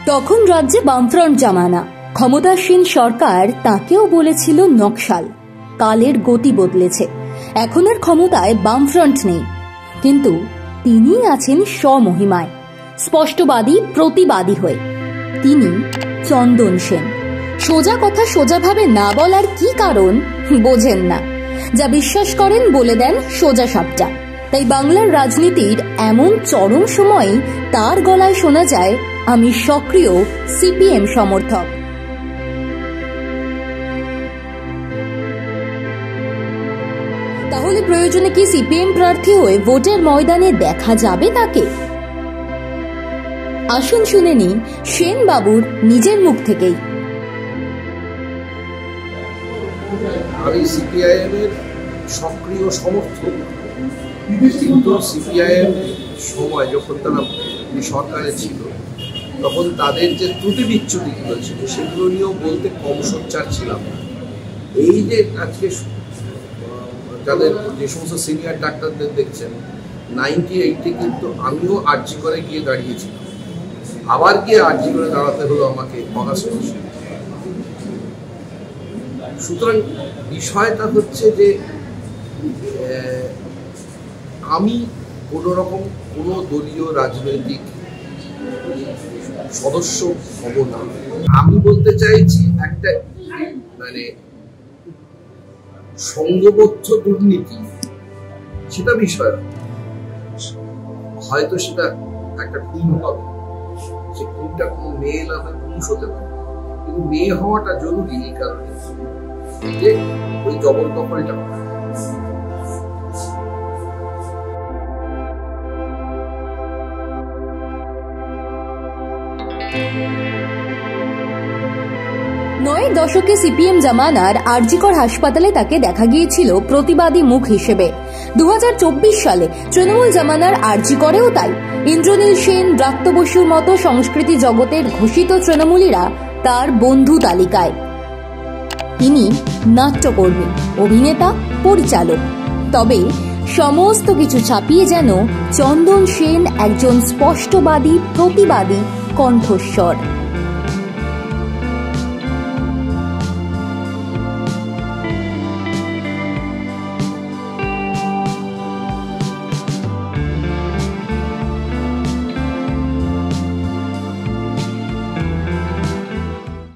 তখন রাজ্যে বামফ্রন্ট জামানা। ক্ষমতাসীন সরকার তাকেও বলেছিল নকশাল। কালের গতি বদলেছে, এখন আর ক্ষমতায় বামফ্রন্ট নেই, কিন্তু তিনি আছেন স্বমহিমায়, স্পষ্টবাদী, প্রতিবাদী হয়ে। তিনি চন্দন সেন। সোজা কথা সোজাভাবে না বলার কি কারণ বোঝেন না, যা বিশ্বাস করেন বলে দেন সোজা সাপটা। তাই বাংলার রাজনীতির এমন চরম সময়ে তার গলায় শোনা যায়, আমি সক্রিয় সিপিএম সমর্থক। তাহলে প্রয়োজনে কি সিপিএম প্রার্থী হয়ে ভোটের ময়দানে দেখা যাবে তাকে? আসুন শুনে নিন সেন বাবুর নিজের মুখ থেকেই। আমি সিপিআইএম এর সক্রিয় সমর্থক, কিন্তু সিপিআইএম সময় যখন তারা সরকারে ছিল তখন তাদের যে ত্রুটি বিচ্যুতিগুলো ছিল সেগুলো নিয়েও বলতে কম সোচ্চার ছিলাম। এই যে আজকে যাদের যে সমস্ত সিনিয়র ডাক্তারদের দেখছেন 98-এ কিন্তু আমিও আরজি করে গিয়ে দাঁড়িয়েছিলাম, আবার গিয়ে আরজি করে দাঁড়াতে হলো আমাকে অগাস্ট মাসে। সুতরাং বিষয়টা হচ্ছে যে আমি কোনো রকম কোনো দলীয় রাজনৈতিক সদস্য হব না। আমি বলতে চাইছি একটা মানে সংঘবদ্ধ দুর্নীতি, সেটা বিষয় হয়তো সেটা একটা খুন হবে, সে খুনটা কোনো মেয়ে না হয় পুরুষ হতে পারে, কিন্তু মেয়ে হওয়াটা জরুরি এই কারণে যে ওই জবরদখলটা নয়ের দশকে সিপিএম জামানার আরজিকর হাসপাতালে তাকে দেখা গিয়েছিল প্রতিবাদী মুখ হিসেবে। 2024 সালে তৃণমূল জামানার আরজিকরেও তাই। ইন্দ্রনীল সেন, ব্রাত্য বসুর মতো সংস্কৃতি জগতের ঘোষিত তৃণমূলীরা তার বন্ধু তালিকায়। তিনি নাট্যকর্মী, অভিনেতা, পরিচালক। তবে সমস্ত কিছু ছাপিয়ে যেন চন্দন সেন একজন স্পষ্টবাদী, প্রতিবাদী কণ্ঠস্বর।